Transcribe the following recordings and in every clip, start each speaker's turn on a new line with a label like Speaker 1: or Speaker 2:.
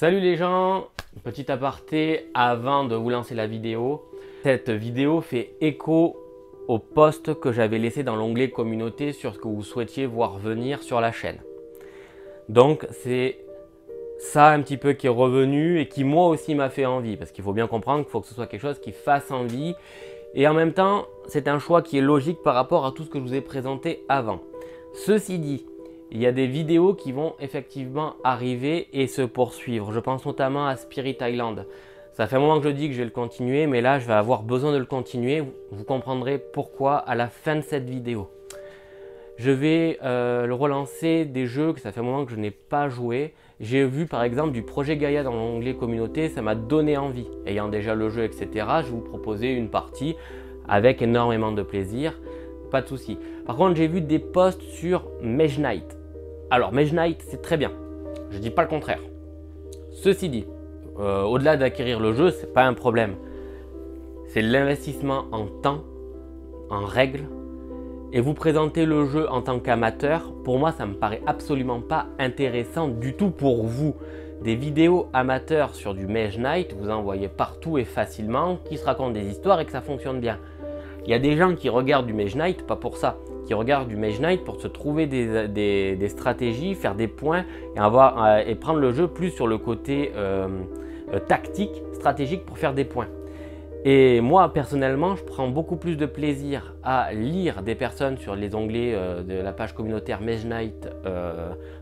Speaker 1: Salut les gens, petit aparté avant de vous lancer la vidéo. Cette vidéo fait écho au post que j'avais laissé dans l'onglet communauté sur ce que vous souhaitiez voir venir sur la chaîne. Donc c'est ça un petit peu qui est revenu et qui moi aussi m'a fait envie, parce qu'il faut bien comprendre qu'il faut que ce soit quelque chose qui fasse envie et en même temps c'est un choix qui est logique par rapport à tout ce que je vous ai présenté avant. Ceci dit, il y a des vidéos qui vont effectivement arriver et se poursuivre. Je pense notamment à Spirit Island. Ça fait un moment que je dis que je vais le continuer, mais là je vais avoir besoin de le continuer. Vous comprendrez pourquoi à la fin de cette vidéo. Je vais le relancer des jeux que ça fait un moment que je n'ai pas joué. J'ai vu par exemple du projet Gaïa dans l'onglet communauté, ça m'a donné envie. Ayant déjà le jeu, etc., je vais vous proposer une partie avec énormément de plaisir. Pas de souci. Par contre, j'ai vu des posts sur Mage Knight. Alors, Mage Knight, c'est très bien. Je ne dis pas le contraire. Ceci dit, au-delà d'acquérir le jeu, ce n'est pas un problème. C'est l'investissement en temps, en règles. Et vous présenter le jeu en tant qu'amateur, pour moi, ça ne me paraît absolument pas intéressant du tout pour vous. Des vidéos amateurs sur du Mage Knight, vous en voyez partout et facilement, qui se racontent des histoires et que ça fonctionne bien. Il y a des gens qui regardent du Mage Knight, pas pour ça, qui regardent du Mage Knight pour se trouver des stratégies, faire des points et prendre le jeu plus sur le côté tactique, stratégique pour faire des points. Et moi personnellement, je prends beaucoup plus de plaisir à lire des personnes sur les onglets de la page communautaire Mage Knight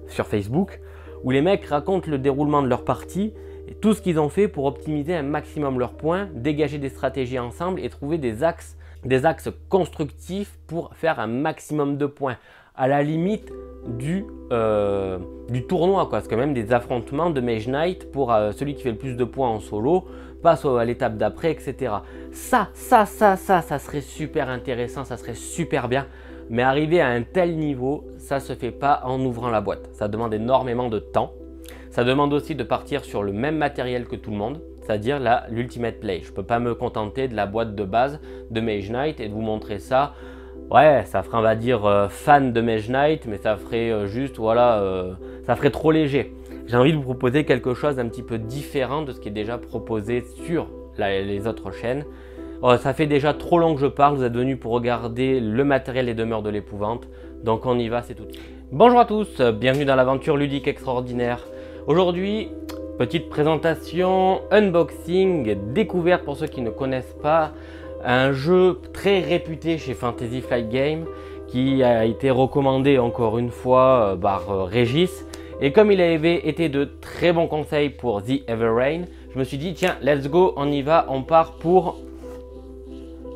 Speaker 1: sur Facebook, où les mecs racontent le déroulement de leur partie et tout ce qu'ils ont fait pour optimiser un maximum leurs points, dégager des stratégies ensemble et trouver des axes constructifs pour faire un maximum de points, à la limite du tournoi, quoi. C'est quand même des affrontements de Mage Knight pour celui qui fait le plus de points en solo, passe à l'étape d'après, etc. Ça serait super intéressant, ça serait super bien, mais arriver à un tel niveau, ça se fait pas en ouvrant la boîte. Ça demande énormément de temps, ça demande aussi de partir sur le même matériel que tout le monde, c'est-à-dire l'Ultimate Play. Je ne peux pas me contenter de la boîte de base de Mage Knight et de vous montrer ça. Ouais, ça ferait, on va dire, fan de Mage Knight, mais ça ferait juste, voilà, ça ferait trop léger. J'ai envie de vous proposer quelque chose d'un petit peu différent de ce qui est déjà proposé sur les autres chaînes. Ça fait déjà trop long que je parle, vous êtes venus pour regarder le matériel des demeures de l'épouvante. Donc on y va, c'est tout de suite. Bonjour à tous, bienvenue dans l'aventure ludique extraordinaire. Aujourd'hui, petite présentation, unboxing, découverte pour ceux qui ne connaissent pas. Un jeu très réputé chez Fantasy Flight Games qui a été recommandé encore une fois par Régis. Et comme il avait été de très bons conseils pour The Everrain, je me suis dit tiens, let's go, on y va, on part pour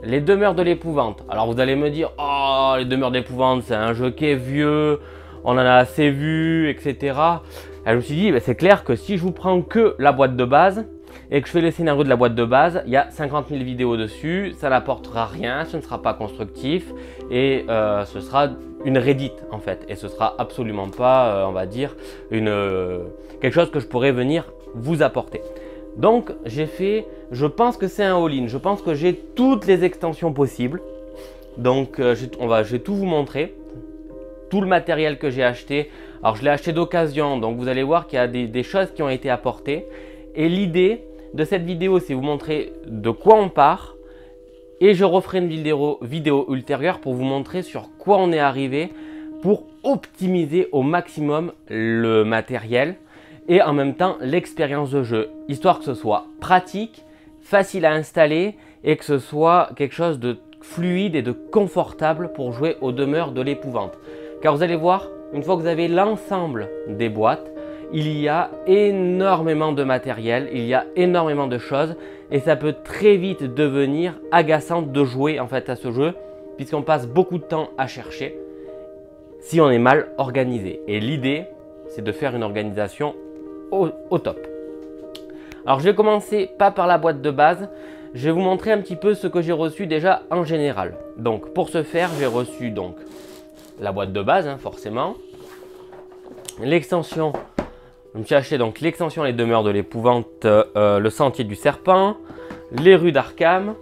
Speaker 1: les demeures de l'épouvante. Alors vous allez me dire, oh les demeures d'épouvante c'est un jeu qui est vieux, on en a assez vu, etc. Et je me suis dit, c'est clair que si je vous prends que la boîte de base et que je fais le scénario de la boîte de base, il y a 50 000 vidéos dessus, ça n'apportera rien, ce ne sera pas constructif et ce sera une redite en fait. Et ce sera absolument pas, on va dire, quelque chose que je pourrais venir vous apporter. Donc j'ai fait, je pense que c'est un all-in, je pense que j'ai toutes les extensions possibles. Donc je vais tout vous montrer, tout le matériel que j'ai acheté. Alors je l'ai acheté d'occasion, donc vous allez voir qu'il y a des choses qui ont été apportées. Et l'idée de cette vidéo, c'est vous montrer de quoi on part. Et je referai une vidéo ultérieure pour vous montrer sur quoi on est arrivé pour optimiser au maximum le matériel et en même temps l'expérience de jeu. Histoire que ce soit pratique, facile à installer et que ce soit quelque chose de fluide et de confortable pour jouer aux demeures de l'épouvante. Car vous allez voir, une fois que vous avez l'ensemble des boîtes, il y a énormément de matériel, il y a énormément de choses et ça peut très vite devenir agaçant de jouer en fait à ce jeu puisqu'on passe beaucoup de temps à chercher si on est mal organisé. Et l'idée, c'est de faire une organisation au top. Alors je vais commencer pas par la boîte de base, je vais vous montrer un petit peu ce que j'ai reçu déjà en général. Donc pour ce faire, j'ai reçu donc la boîte de base, hein, forcément. L'extension, je me suis acheté donc l'extension Les Demeures de l'épouvante, le Sentier du Serpent, les rues d'Arkham.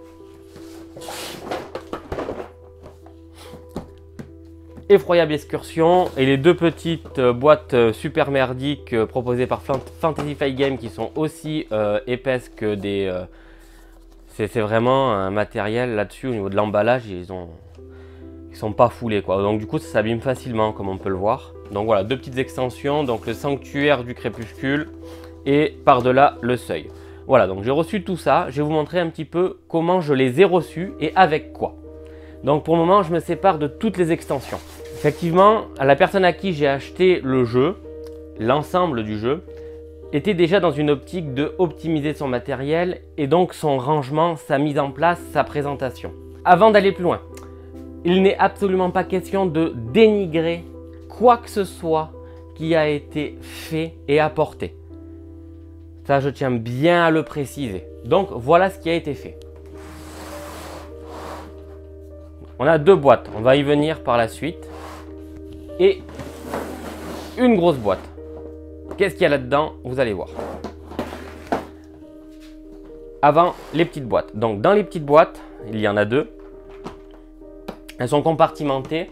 Speaker 1: Effroyable Excursion et les deux petites boîtes super merdiques proposées par Fantasy Flight Games qui sont aussi épaisses que des... c'est vraiment un matériel là-dessus au niveau de l'emballage, ils sont pas foulés quoi. Donc du coup ça s'abîme facilement comme on peut le voir. Donc voilà, deux petites extensions, donc le sanctuaire du crépuscule et par-delà le seuil. Voilà, donc j'ai reçu tout ça, je vais vous montrer un petit peu comment je les ai reçus et avec quoi. Donc pour le moment, je me sépare de toutes les extensions. Effectivement, la personne à qui j'ai acheté le jeu, l'ensemble du jeu, était déjà dans une optique de optimiser son matériel et donc son rangement, sa mise en place, sa présentation. Avant d'aller plus loin, il n'est absolument pas question de dénigrer quoi que ce soit qui a été fait et apporté. Ça, je tiens bien à le préciser. Donc voilà ce qui a été fait. On a deux boîtes, on va y venir par la suite. Et une grosse boîte. Qu'est-ce qu'il y a là-dedans? Vous allez voir. Avant, les petites boîtes. Donc dans les petites boîtes, il y en a deux. Elles sont compartimentées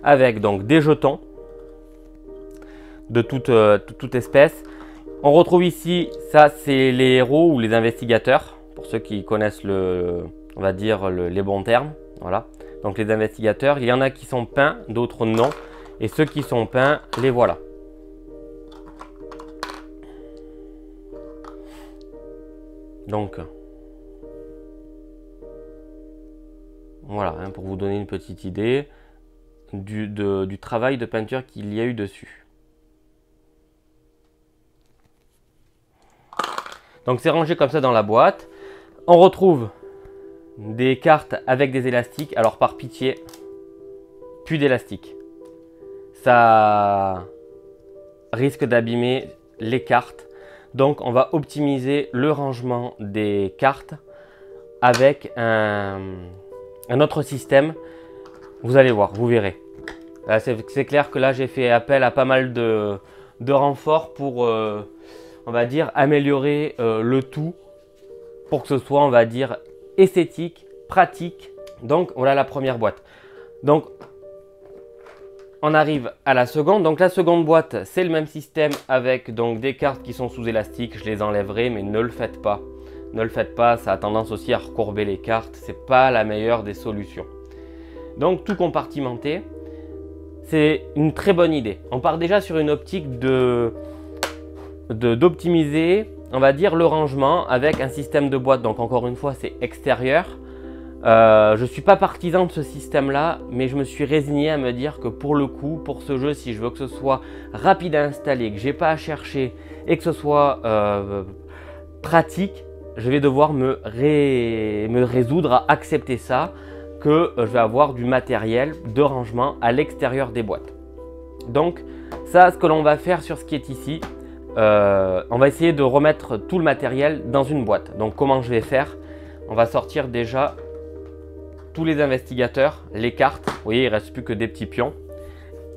Speaker 1: avec donc des jetons de toute espèce. On retrouve ici, ça c'est les héros ou les investigateurs, pour ceux qui connaissent on va dire les bons termes. Voilà. Donc les investigateurs, il y en a qui sont peints, d'autres non. Et ceux qui sont peints, les voilà. Donc, voilà, hein, pour vous donner une petite idée du travail de peinture qu'il y a eu dessus. Donc c'est rangé comme ça dans la boîte. On retrouve des cartes avec des élastiques. Alors par pitié, plus d'élastique. Ça risque d'abîmer les cartes. Donc on va optimiser le rangement des cartes avec un autre système. Vous allez voir, vous verrez. C'est clair que là j'ai fait appel à pas mal de renforts pour, on va dire, améliorer le tout pour que ce soit, on va dire, esthétique, pratique. Donc voilà la première boîte. Donc on arrive à la seconde. Donc la seconde boîte, c'est le même système avec donc des cartes qui sont sous élastique. Je les enlèverai, mais ne le faites pas. Ne le faites pas, ça a tendance aussi à recourber les cartes. C'est pas la meilleure des solutions. Donc tout compartimenté, c'est une très bonne idée. On part déjà sur une optique d'optimiser, on va dire, le rangement avec un système de boîte. Donc encore une fois, c'est extérieur. Je ne suis pas partisan de ce système-là, mais je me suis résigné à me dire que pour le coup, pour ce jeu, si je veux que ce soit rapide à installer, que j'ai pas à chercher et que ce soit pratique, je vais devoir me résoudre à accepter ça, que je vais avoir du matériel de rangement à l'extérieur des boîtes. Donc ça, ce que l'on va faire sur ce qui est ici, on va essayer de remettre tout le matériel dans une boîte. Donc comment je vais faire? On va sortir déjà tous les investigateurs, les cartes. Vous voyez, il ne reste plus que des petits pions.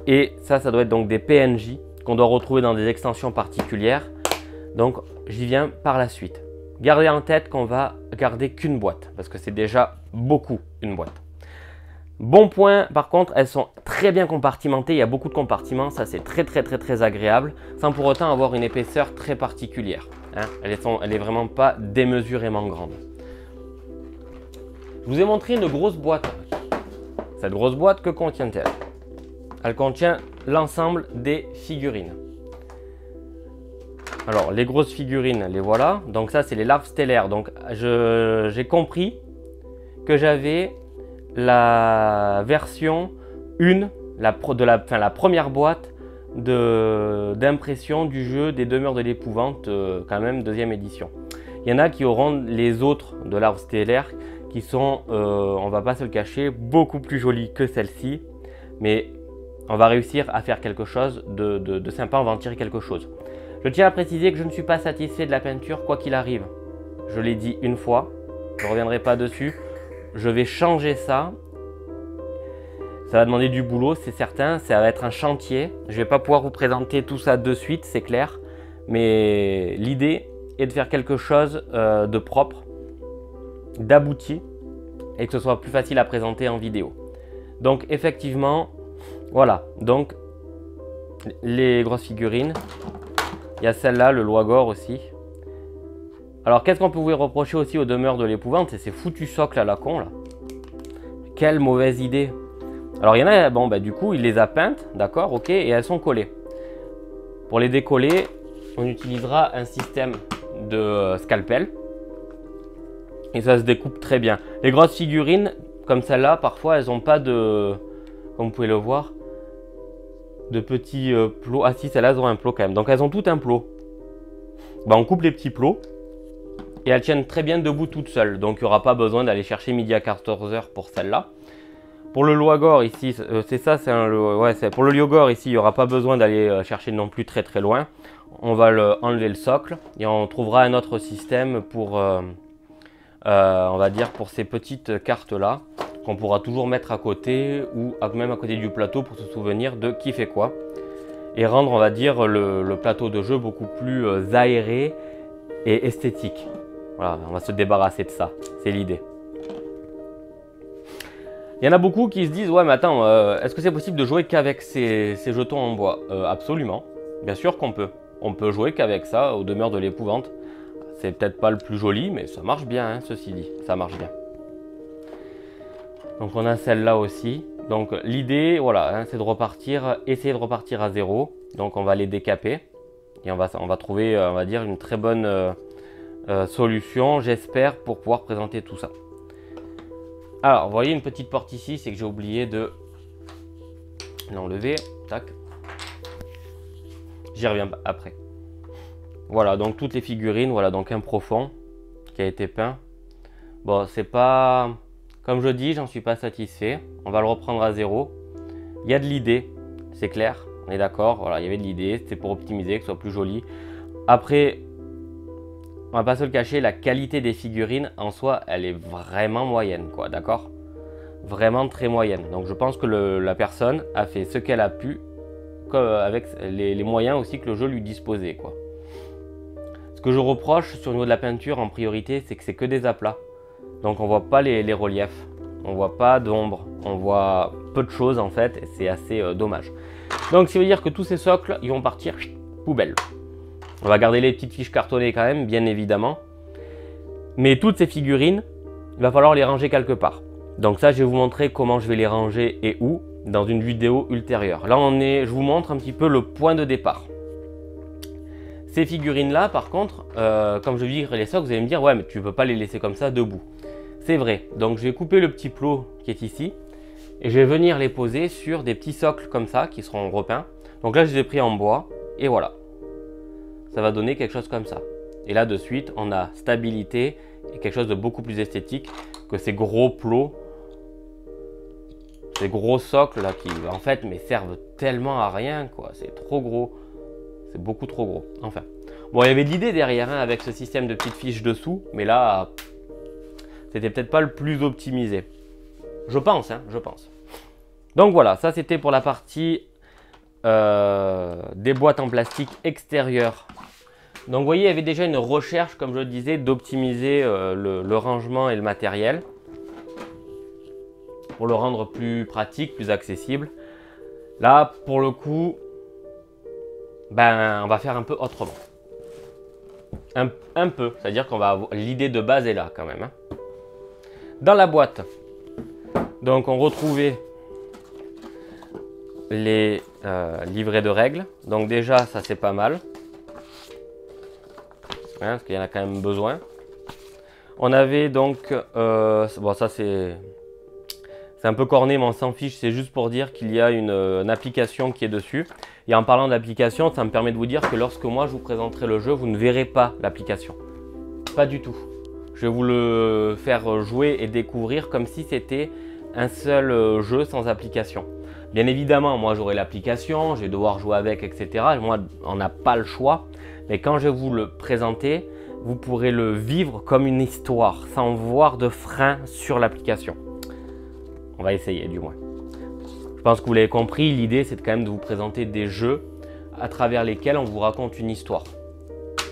Speaker 1: Et ça doit être donc des PNJ qu'on doit retrouver dans des extensions particulières. Donc j'y viens par la suite. Gardez en tête qu'on va garder qu'une boîte parce que c'est déjà beaucoup une boîte. Bon point, par contre, elles sont très bien compartimentées. Il y a beaucoup de compartiments, ça c'est très agréable, sans pour autant avoir une épaisseur très particulière. Hein. Elle est vraiment pas démesurément grande. Je vous ai montré une grosse boîte. Cette grosse boîte, que contient-elle? Elle contient l'ensemble des figurines. Alors, les grosses figurines, les voilà. Donc ça, c'est les larves stellaires. Donc, j'ai compris que j'avais la version 1, la première boîte d'impression du jeu des Demeures de l'Épouvante, quand même deuxième édition. Il y en a qui auront les autres de larves stellaires qui sont, on va pas se le cacher, beaucoup plus jolies que celle-ci. Mais on va réussir à faire quelque chose de sympa, on va en tirer quelque chose. Je tiens à préciser que je ne suis pas satisfait de la peinture quoi qu'il arrive. Je l'ai dit une fois, je ne reviendrai pas dessus. Je vais changer ça. Ça va demander du boulot, c'est certain. Ça va être un chantier. Je ne vais pas pouvoir vous présenter tout ça de suite, c'est clair. Mais l'idée est de faire quelque chose de propre, d'abouti et que ce soit plus facile à présenter en vidéo. Donc effectivement, Voilà, donc les grosses figurines. Il y a celle-là, le Loigor aussi. Alors qu'est-ce qu'on pouvait reprocher aussi aux demeures de l'épouvante? C'est ces foutus socles à la con là. Quelle mauvaise idée. Alors il y en a, bon bah du coup il les a peintes, d'accord, ok, et elles sont collées. Pour les décoller, on utilisera un système de scalpel. Et ça se découpe très bien. Les grosses figurines, comme celle-là, parfois elles n'ont pas de, comme vous pouvez le voir, de petits plots. Ah si, celles-là elles ont un plot quand même. Donc elles ont tout un plot. Bah, on coupe les petits plots. Et elles tiennent très bien debout toutes seules. Donc il n'y aura pas besoin d'aller chercher midi à 14h pour celle-là. Pour le Loigor ici, c'est ça, c'est un, ouais, pour le Loigor ici, il n'y aura pas besoin d'aller chercher non plus très très loin. On va enlever le socle et on trouvera un autre système pour, on va dire, pour ces petites cartes là, qu'on pourra toujours mettre à côté ou même à côté du plateau pour se souvenir de qui fait quoi. Et rendre, on va dire, le plateau de jeu beaucoup plus aéré et esthétique. Voilà, on va se débarrasser de ça, c'est l'idée. Il y en a beaucoup qui se disent, ouais mais attends, est-ce que c'est possible de jouer qu'avec ces jetons en bois? Absolument, bien sûr qu'on peut. On peut jouer qu'avec ça, aux demeures de l'épouvante. C'est peut-être pas le plus joli, mais ça marche bien, hein, ceci dit, ça marche bien. Donc on a celle-là aussi. Donc l'idée, voilà, hein, c'est de repartir, essayer de repartir à zéro. Donc on va les décaper et on va trouver, on va dire, une très bonne solution, j'espère, pour pouvoir présenter tout ça. Alors, vous voyez une petite porte ici, c'est que j'ai oublié de l'enlever. Tac. J'y reviens après. Voilà, donc toutes les figurines, voilà, donc un profond qui a été peint. Bon, c'est pas, comme je dis, j'en suis pas satisfait. On va le reprendre à zéro. Il y a de l'idée, c'est clair, on est d'accord. Voilà, il y avait de l'idée, c'était pour optimiser, que ce soit plus joli. Après, on va pas se le cacher, la qualité des figurines en soi, elle est vraiment moyenne, quoi, d'accord? Vraiment très moyenne. Donc je pense que la personne a fait ce qu'elle a pu, avec les moyens aussi que le jeu lui disposait, quoi. Ce que je reproche sur le niveau de la peinture en priorité, c'est que c'est que des aplats. Donc on voit pas les reliefs, on voit pas d'ombre, on voit peu de choses en fait, et c'est assez dommage. Donc ça veut dire que tous ces socles, ils vont partir poubelle. On va garder les petites fiches cartonnées quand même, bien évidemment. Mais toutes ces figurines, il va falloir les ranger quelque part. Donc ça, je vais vous montrer comment je vais les ranger et où dans une vidéo ultérieure. Là, je vous montre un petit peu le point de départ. Ces figurines-là, par contre, comme je vire les socles, vous allez me dire, ouais, mais tu ne peux pas les laisser comme ça debout. C'est vrai. Donc je vais couper le petit plot qui est ici et je vais venir les poser sur des petits socles comme ça qui seront repeints. Donc là, je les ai pris en bois et voilà. Ça va donner quelque chose comme ça. Et là de suite, on a stabilité et quelque chose de beaucoup plus esthétique que ces gros plots, ces gros socles là qui en fait mais servent tellement à rien, quoi. C'est trop gros, c'est beaucoup trop gros. Enfin, bon, il y avait de l'idée derrière, hein, avec ce système de petites fiches dessous, mais là, c'était peut-être pas le plus optimisé. Je pense, hein, je pense. Donc voilà, ça c'était pour la partie des boîtes en plastique extérieures. Donc vous voyez, il y avait déjà une recherche, comme je disais, d'optimiser le rangement et le matériel pour le rendre plus pratique, plus accessible. Là, pour le coup, ben, on va faire un peu autrement. Un peu, c'est-à-dire qu'on va avoir l'idée de base est là quand même, hein. Dans la boîte, donc on retrouvait les livrets de règles. Donc déjà, ça c'est pas mal. Hein, parce qu'il y en a quand même besoin. On avait donc, bon ça c'est un peu corné mais on s'en fiche, c'est juste pour dire qu'il y a une application qui est dessus. Et en parlant d'application, ça me permet de vous dire que lorsque moi je vous présenterai le jeu, vous ne verrez pas l'application. Pas du tout. Je vais vous le faire jouer et découvrir comme si c'était un seul jeu sans application. Bien évidemment, moi j'aurai l'application, je vais devoir jouer avec, etc. Moi, on n'a pas le choix. Mais quand je vais vous le présenter, vous pourrez le vivre comme une histoire, sans voir de frein sur l'application. On va essayer du moins. Je pense que vous l'avez compris, l'idée c'est quand même de vous présenter des jeux à travers lesquels on vous raconte une histoire.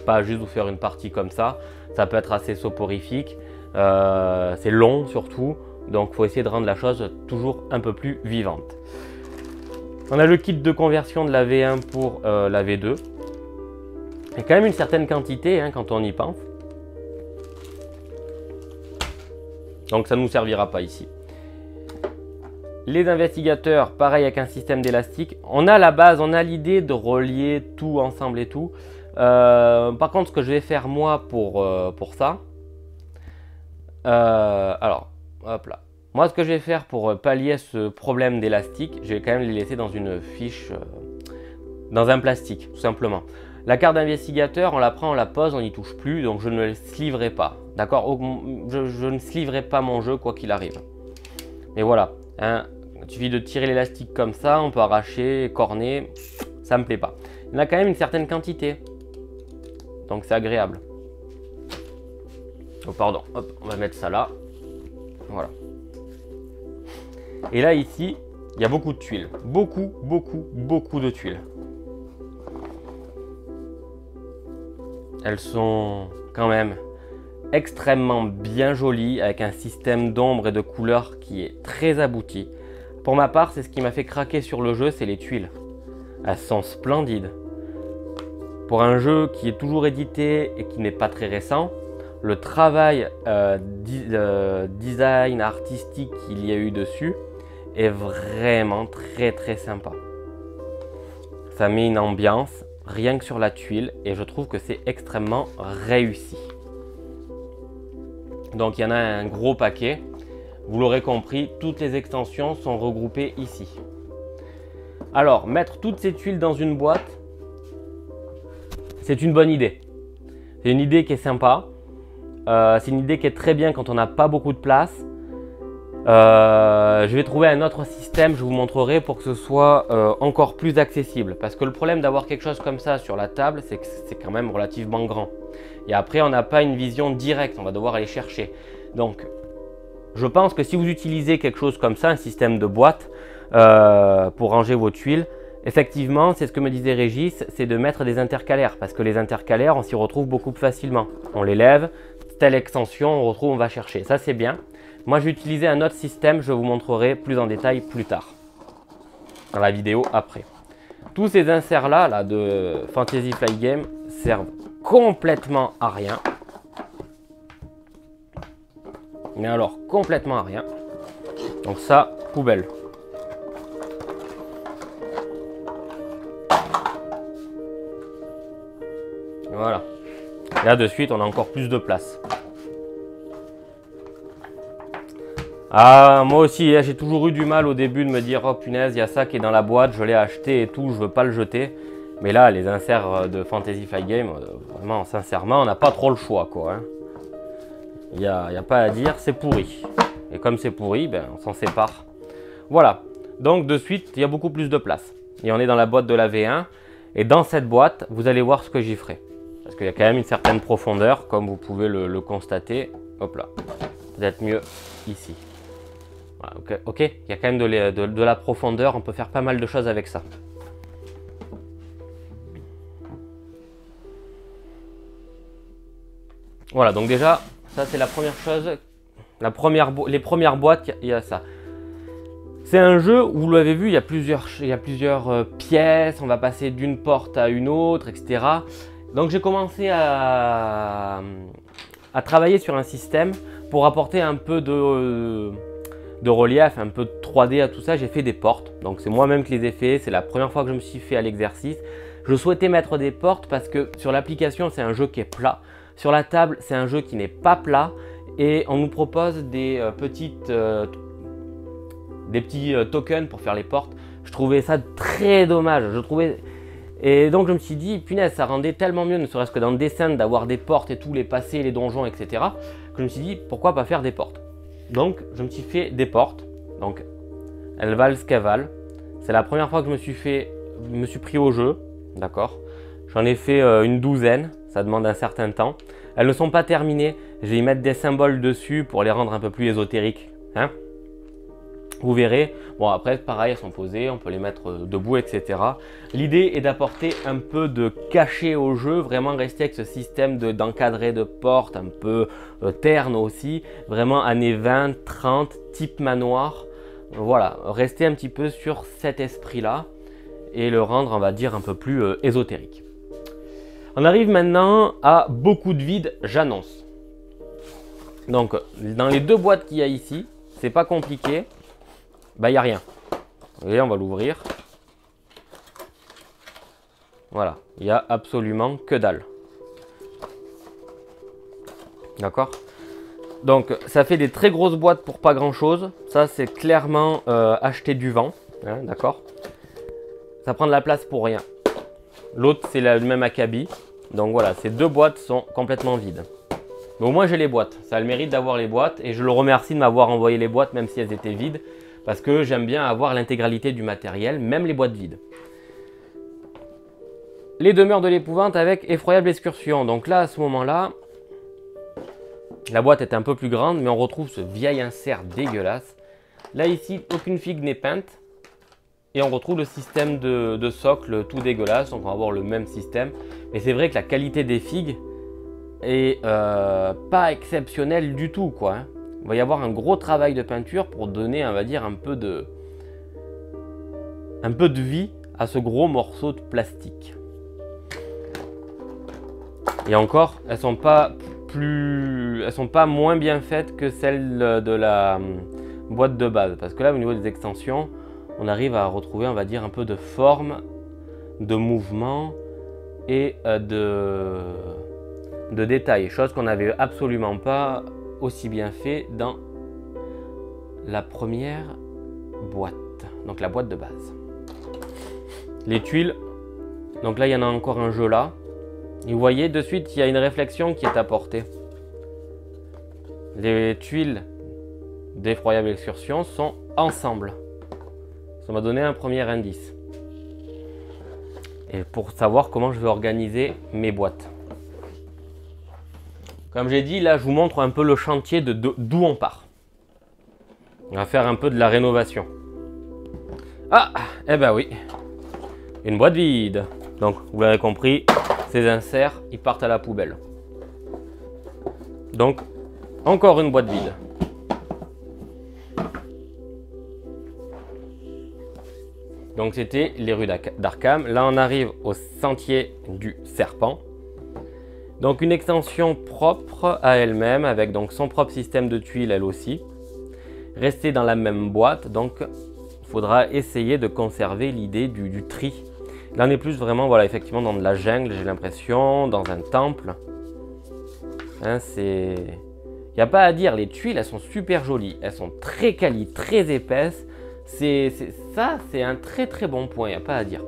Speaker 1: Pas juste vous faire une partie comme ça, ça peut être assez soporifique, c'est long surtout, donc il faut essayer de rendre la chose toujours un peu plus vivante. On a le kit de conversion de la V1 pour la V2. Il y a quand même une certaine quantité hein, quand on y pense. Donc ça ne nous servira pas ici. Les investigateurs, pareil avec un système d'élastique. On a la base, on a l'idée de relier tout ensemble et tout. Par contre, ce que je vais faire moi pour ça, alors, hop là. Moi, ce que je vais faire pour pallier ce problème d'élastique, je vais quand même les laisser dans une fiche, dans un plastique, tout simplement. La carte d'investigateur, on la prend, on la pose, on n'y touche plus, donc je ne le sleeverai pas. D'accord, je ne sleeverai pas mon jeu quoi qu'il arrive. Mais voilà, hein, il suffit de tirer l'élastique comme ça, on peut arracher, corner, ça me plaît pas. Il y en a quand même une certaine quantité, donc c'est agréable. Oh pardon, hop, on va mettre ça là, voilà. Et là ici, il y a beaucoup de tuiles, beaucoup de tuiles. Elles sont quand même extrêmement bien jolies avec un système d'ombre et de couleurs qui est très abouti. Pour ma part, c'est ce qui m'a fait craquer sur le jeu, c'est les tuiles. Elles sont splendides. Pour un jeu qui est toujours édité et qui n'est pas très récent, le travail design artistique qu'il y a eu dessus est vraiment très sympa. Ça met une ambiance rien que sur la tuile et je trouve que c'est extrêmement réussi. Donc il y en a un gros paquet. Vous l'aurez compris, toutes les extensions sont regroupées ici. Alors, mettre toutes ces tuiles dans une boîte, c'est une bonne idée. C'est une idée qui est sympa. C'est une idée qui est très bien quand on n'a pas beaucoup de place. Je vais trouver un autre système, je vous montrerai pour que ce soit encore plus accessible. Parce que le problème d'avoir quelque chose comme ça sur la table, c'est que c'est quand même relativement grand. Et après, on n'a pas une vision directe, on va devoir aller chercher. Donc, je pense que si vous utilisez quelque chose comme ça, un système de boîte pour ranger vos tuiles, effectivement, c'est ce que me disait Régis, c'est de mettre des intercalaires. Parce que les intercalaires, on s'y retrouve beaucoup plus facilement. On les lève, telle extension, on retrouve, on va chercher. Ça, c'est bien. Moi, je vais utiliser un autre système, je vous montrerai plus en détail plus tard, dans la vidéo après. Tous ces inserts-là de Fantasy Flight Games servent complètement à rien. Mais alors, complètement à rien. Donc ça, poubelle. Voilà. Là, de suite, on a encore plus de place. Ah, moi aussi, j'ai toujours eu du mal au début de me dire « Oh punaise, il y a ça qui est dans la boîte, je l'ai acheté et tout, je veux pas le jeter. » Mais là, les inserts de Fantasy Flight Games, vraiment, sincèrement, on n'a pas trop le choix, quoi. Hein. Il n'y a pas à dire, c'est pourri. Et comme c'est pourri, ben, on s'en sépare. Voilà. Donc, de suite, il y a beaucoup plus de place. Et on est dans la boîte de la V1. Et dans cette boîte, vous allez voir ce que j'y ferai. Parce qu'il y a quand même une certaine profondeur, comme vous pouvez le constater. Hop là. Peut-être mieux ici. Voilà, ok, il y a quand même de la profondeur. On peut faire pas mal de choses avec ça. Voilà, donc déjà, ça c'est la première chose. Les premières boîtes, il y a ça. C'est un jeu où vous l'avez vu, il y a plusieurs pièces. On va passer d'une porte à une autre, etc. Donc j'ai commencé à travailler sur un système pour apporter un peu de relief, un peu de 3D à tout ça. J'ai fait des portes, donc c'est moi-même qui les ai fait. C'est la première fois que je me suis fait à l'exercice. Je souhaitais mettre des portes parce que sur l'application, c'est un jeu qui est plat. Sur la table, c'est un jeu qui n'est pas plat et on nous propose des petits tokens pour faire les portes. Je trouvais ça très dommage. Et donc je me suis dit, punaise, ça rendait tellement mieux, ne serait-ce que dans le dessin, d'avoir des portes et tout, les passés, les donjons, etc. Que je me suis dit, pourquoi pas faire des portes. Donc je me suis fait des portes. Donc elles valent ce qu'elles valent. C'est la première fois que je me suis pris au jeu, d'accord. J'en ai fait une douzaine. Ça demande un certain temps. Elles ne sont pas terminées. Je vais y mettre des symboles dessus pour les rendre un peu plus ésotériques. Hein, vous verrez. Bon, après, pareil, elles sont posées. On peut les mettre debout, etc. L'idée est d'apporter un peu de cachet au jeu. Vraiment rester avec ce système d'encadrer de portes un peu terne aussi. Vraiment années 20, 30, type manoir. Voilà, rester un petit peu sur cet esprit-là. et le rendre, on va dire, un peu plus ésotérique. On arrive maintenant à beaucoup de vide, j'annonce. Donc, dans les deux boîtes qu'il y a ici, c'est pas compliqué, bah il n'y a rien. Vous voyez, on va l'ouvrir. Voilà, il n'y a absolument que dalle. D'accord? Donc, ça fait des très grosses boîtes pour pas grand chose. Ça, c'est clairement acheter du vent. Hein, d'accord? Ça prend de la place pour rien. L'autre, c'est le même acabit. Donc voilà, ces deux boîtes sont complètement vides. Mais au moins, j'ai les boîtes. Ça a le mérite d'avoir les boîtes. Et je le remercie de m'avoir envoyé les boîtes, même si elles étaient vides. Parce que j'aime bien avoir l'intégralité du matériel, même les boîtes vides. Les demeures de l'épouvante avec effroyable excursion. Donc là, à ce moment-là, la boîte est un peu plus grande, mais on retrouve ce vieil insert dégueulasse. Là, ici, aucune figue n'est peinte. Et on retrouve le système de socle tout dégueulasse. Donc on va avoir le même système. Mais c'est vrai que la qualité des figues est pas exceptionnelle du tout, quoi. Hein. Il va y avoir un gros travail de peinture pour donner, on va dire, un peu de vie à ce gros morceau de plastique. Et encore, elles sont pas moins bien faites que celles de la boîte de base. Parce que là, au niveau des extensions, on arrive à retrouver, on va dire, un peu de forme, de mouvement et de détails. Chose qu'on n'avait absolument pas aussi bien fait dans la première boîte. Donc la boîte de base. Les tuiles. Donc là, il y en a encore un jeu là. Et vous voyez, de suite, il y a une réflexion qui est apportée. Les tuiles d'effroyable excursion sont ensemble. Ça m'a donné un premier indice. Et pour savoir comment je vais organiser mes boîtes. Comme j'ai dit, là, je vous montre un peu le chantier d'où on part. On va faire un peu de la rénovation. Ah, eh ben oui. Une boîte vide. Donc, vous l'avez compris, ces inserts, ils partent à la poubelle. Donc, encore une boîte vide. Donc, c'était les rues d'Arkham. Là, on arrive au sentier du serpent. Donc, une extension propre à elle-même, avec donc son propre système de tuiles, elle aussi. Rester dans la même boîte, donc il faudra essayer de conserver l'idée du tri. Là, on est plus vraiment, voilà, effectivement, dans de la jungle, j'ai l'impression, dans un temple. Hein, c'est... Il n'y a pas à dire, les tuiles, elles sont super jolies. Elles sont très quali, très épaisses. Ça, c'est un très très bon point, il n'y a pas à dire.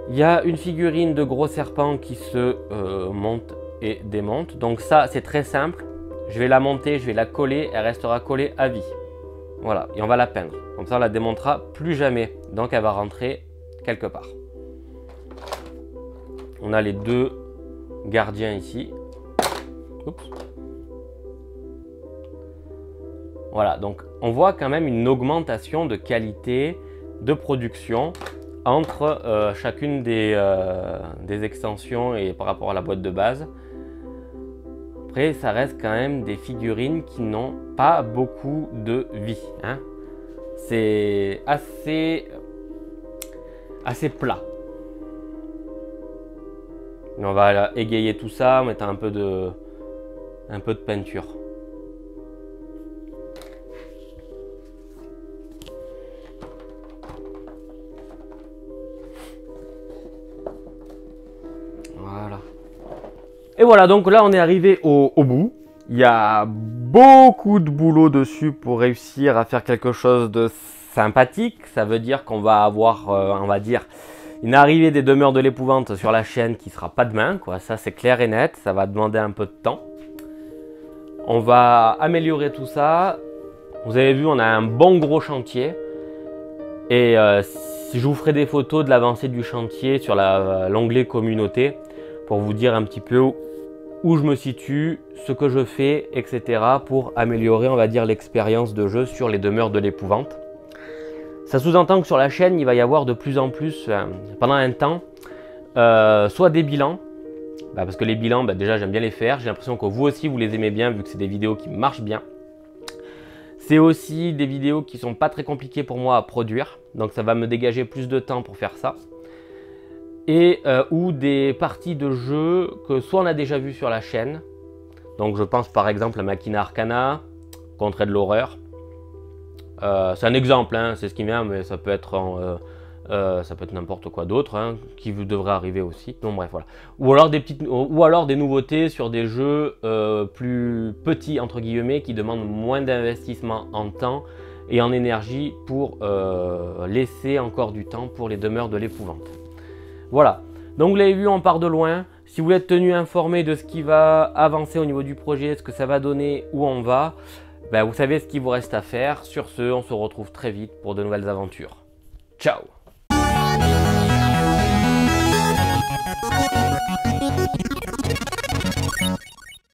Speaker 1: Il y a une figurine de gros serpent qui se monte et démonte. Donc ça, c'est très simple. Je vais la monter, je vais la coller, elle restera collée à vie. Voilà, et on va la peindre. Comme ça, on la démontera plus jamais. Donc elle va rentrer quelque part. On a les deux gardiens ici. Oups. Voilà, donc on voit quand même une augmentation de qualité de production entre chacune des extensions et par rapport à la boîte de base. Après, ça reste quand même des figurines qui n'ont pas beaucoup de vie. Hein. C'est assez plat. Et on va égayer tout ça en mettant un peu de peinture. Voilà. Et voilà, donc là on est arrivé au bout. Il y a beaucoup de boulot dessus pour réussir à faire quelque chose de sympathique. Ça veut dire qu'on va avoir, on va dire, une arrivée des demeures de l'épouvante sur la chaîne qui ne sera pas demain, quoi. Ça c'est clair et net, ça va demander un peu de temps. On va améliorer tout ça. Vous avez vu, on a un bon gros chantier. Et si je vous ferai des photos de l'avancée du chantier sur l'onglet communauté pour vous dire un petit peu où je me situe, ce que je fais, etc. pour améliorer, on va dire, l'expérience de jeu sur les demeures de l'épouvante. Ça sous-entend que sur la chaîne, il va y avoir de plus en plus, pendant un temps, soit des bilans, parce que les bilans, déjà j'aime bien les faire, j'ai l'impression que vous aussi vous les aimez bien vu que c'est des vidéos qui marchent bien. C'est aussi des vidéos qui sont pas très compliquées pour moi à produire, donc ça va me dégager plus de temps pour faire ça. Et ou des parties de jeux que soit on a déjà vu sur la chaîne, donc je pense par exemple à Machina Arcana, Contrée de l'horreur. C'est un exemple, hein, c'est ce qui vient, mais ça peut être n'importe quoi d'autre, hein, qui vous devrait arriver aussi. Donc bref, voilà. Ou alors des nouveautés sur des jeux plus petits entre guillemets, qui demandent moins d'investissement en temps et en énergie pour laisser encore du temps pour les demeures de l'épouvante. Voilà. Donc vous l'avez vu, on part de loin. Si vous êtes tenu informé de ce qui va avancer au niveau du projet, ce que ça va donner, où on va, ben vous savez ce qu'il vous reste à faire. Sur ce, on se retrouve très vite pour de nouvelles aventures. Ciao!